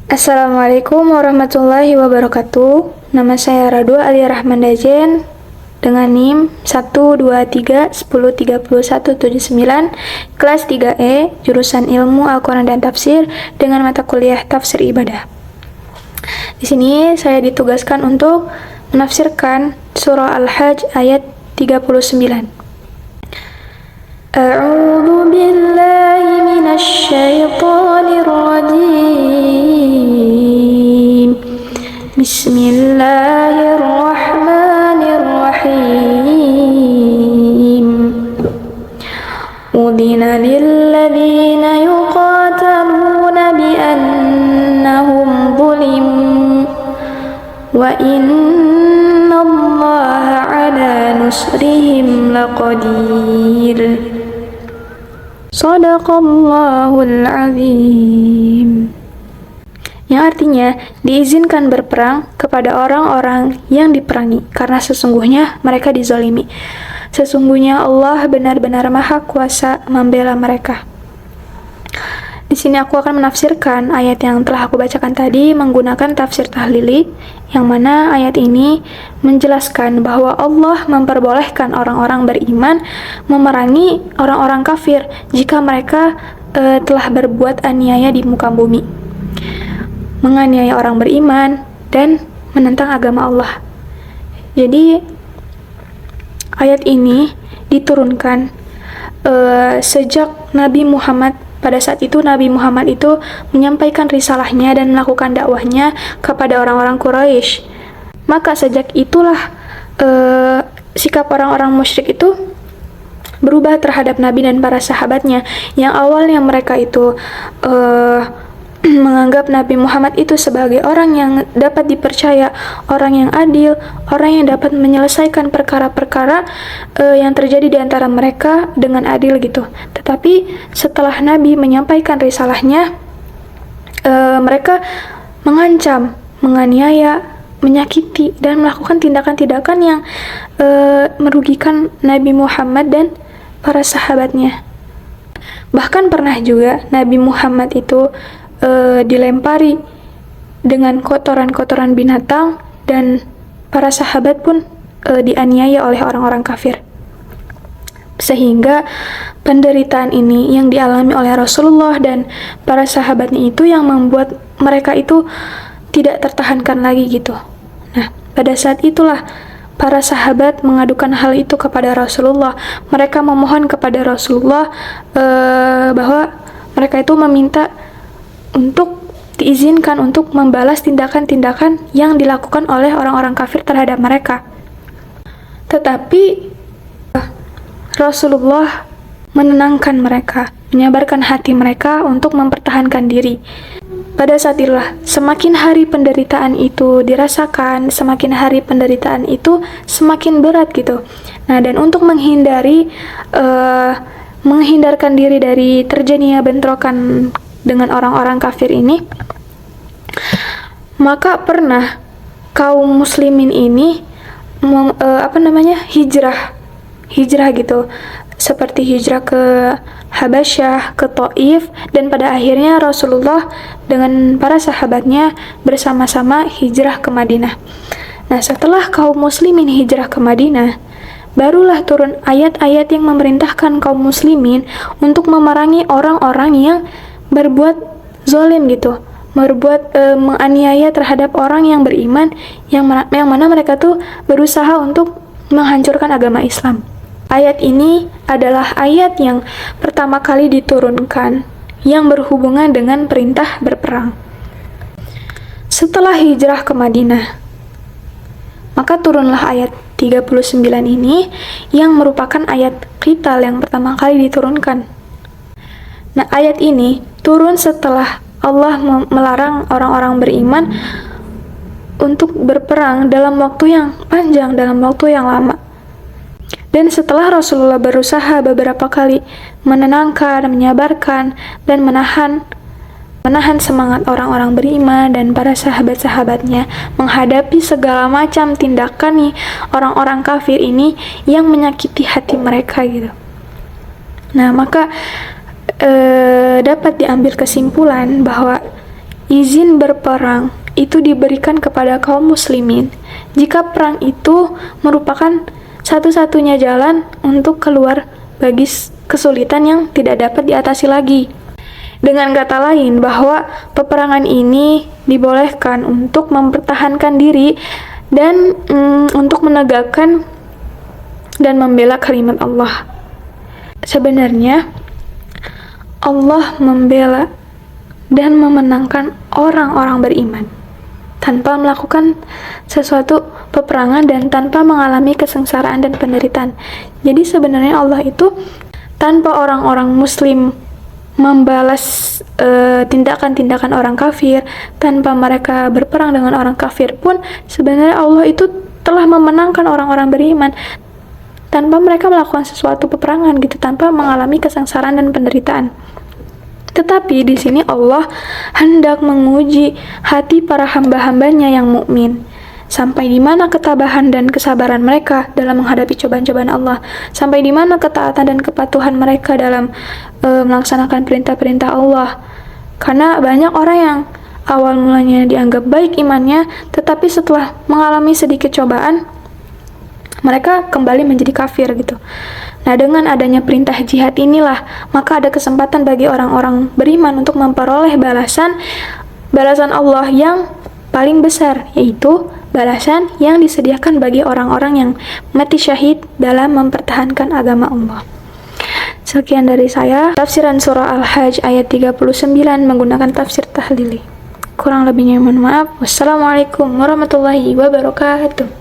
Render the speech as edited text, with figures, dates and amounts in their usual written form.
Assalamualaikum warahmatullahi wabarakatuh. Nama saya Radwa Alia Rahman Dajen dengan NIM 123103179 kelas 3E jurusan Ilmu Al-Quran dan Tafsir dengan mata kuliah Tafsir Ibadah. Di sini saya ditugaskan untuk menafsirkan surah Al-Hajj ayat 39. A'udzu billahi minasy syaithanir rajim. Bismillahirrahmanirrahim. Udina lilladzina yuqataluna bi annahum zulimu wa innallaha ala nusrihim laqadir. Shadaqallahul azim. Yang artinya diizinkan berperang kepada orang-orang yang diperangi karena sesungguhnya mereka dizalimi. Sesungguhnya Allah benar-benar maha kuasa membela mereka. Di sini aku akan menafsirkan ayat yang telah aku bacakan tadi menggunakan tafsir tahlili, yang mana ayat ini menjelaskan bahwa Allah memperbolehkan orang-orang beriman memerangi orang-orang kafir jika mereka telah berbuat aniaya di muka bumi, menganiaya orang beriman dan menentang agama Allah. Jadi ayat ini diturunkan sejak Nabi Muhammad. Pada saat itu Nabi Muhammad itu menyampaikan risalahnya dan melakukan dakwahnya kepada orang-orang Quraisy. Maka sejak itulah sikap orang-orang musyrik itu berubah terhadap Nabi dan para sahabatnya. Yang awalnya mereka itu menganggap Nabi Muhammad itu sebagai orang yang dapat dipercaya, orang yang adil, orang yang dapat menyelesaikan perkara-perkara yang terjadi di antara mereka dengan adil gitu. Tetapi setelah Nabi menyampaikan risalahnya, mereka mengancam, menganiaya, menyakiti, dan melakukan tindakan-tindakan yang merugikan Nabi Muhammad dan para sahabatnya. Bahkan pernah juga Nabi Muhammad itu dilempari dengan kotoran-kotoran binatang dan para sahabat pun dianiaya oleh orang-orang kafir. Sehingga penderitaan ini yang dialami oleh Rasulullah dan para sahabatnya itu yang membuat mereka itu tidak tertahankan lagi gitu. Nah, pada saat itulah para sahabat mengadukan hal itu kepada Rasulullah. Mereka memohon kepada Rasulullah bahwa mereka itu meminta untuk diizinkan untuk membalas tindakan-tindakan yang dilakukan oleh orang-orang kafir terhadap mereka. Tetapi Rasulullah menenangkan mereka, menyabarkan hati mereka untuk mempertahankan diri. Pada saat itulah semakin hari penderitaan itu dirasakan, semakin hari penderitaan itu semakin berat gitu. Nah, dan untuk menghindarkan diri dari terjadinya bentrokan dengan orang-orang kafir ini, maka pernah kaum muslimin ini hijrah gitu, seperti hijrah ke Habasyah, ke Taif, dan pada akhirnya Rasulullah dengan para sahabatnya bersama-sama hijrah ke Madinah. Nah, setelah kaum muslimin hijrah ke Madinah, barulah turun ayat-ayat yang memerintahkan kaum muslimin untuk memerangi orang-orang yang berbuat zalim gitu, menganiaya terhadap orang yang beriman, yang mana mereka tuh berusaha untuk menghancurkan agama Islam. Ayat ini adalah ayat yang pertama kali diturunkan yang berhubungan dengan perintah berperang. Setelah hijrah ke Madinah, maka turunlah ayat 39 ini yang merupakan ayat qital yang pertama kali diturunkan. Nah, ayat ini turun setelah Allah melarang orang-orang beriman untuk berperang dalam waktu yang panjang, dalam waktu yang lama. Dan setelah Rasulullah berusaha beberapa kali menenangkan, menyabarkan, dan menahan semangat orang-orang beriman dan para sahabat-sahabatnya menghadapi segala macam tindakan nih orang-orang kafir ini yang menyakiti hati mereka gitu. Nah, maka dapat diambil kesimpulan bahwa izin berperang itu diberikan kepada kaum muslimin jika perang itu merupakan satu-satunya jalan untuk keluar bagi kesulitan yang tidak dapat diatasi lagi. Dengan kata lain, bahwa peperangan ini dibolehkan untuk mempertahankan diri dan untuk menegakkan dan membela kalimat Allah. Sebenarnya, Allah membela dan memenangkan orang-orang beriman tanpa melakukan sesuatu peperangan dan tanpa mengalami kesengsaraan dan penderitaan. Jadi sebenarnya Allah itu tanpa orang-orang muslim membalas tindakan-tindakan orang kafir, tanpa mereka berperang dengan orang kafir pun, sebenarnya Allah itu telah memenangkan orang-orang beriman tanpa mereka melakukan sesuatu peperangan gitu, tanpa mengalami kesengsaraan dan penderitaan. Tetapi di sini Allah hendak menguji hati para hamba-hambanya yang mukmin. Sampai di mana ketabahan dan kesabaran mereka dalam menghadapi cobaan-cobaan Allah, sampai di mana ketaatan dan kepatuhan mereka dalam melaksanakan perintah-perintah Allah. Karena banyak orang yang awal mulanya dianggap baik imannya, tetapi setelah mengalami sedikit cobaan, mereka kembali menjadi kafir gitu. Nah, dengan adanya perintah jihad inilah, maka ada kesempatan bagi orang-orang beriman untuk memperoleh balasan Allah yang paling besar, yaitu balasan yang disediakan bagi orang-orang yang mati syahid dalam mempertahankan agama Allah. Sekian dari saya, tafsiran surah Al-Hajj ayat 39 menggunakan tafsir tahlili. Kurang lebihnya mohon maaf. Wassalamualaikum warahmatullahi wabarakatuh.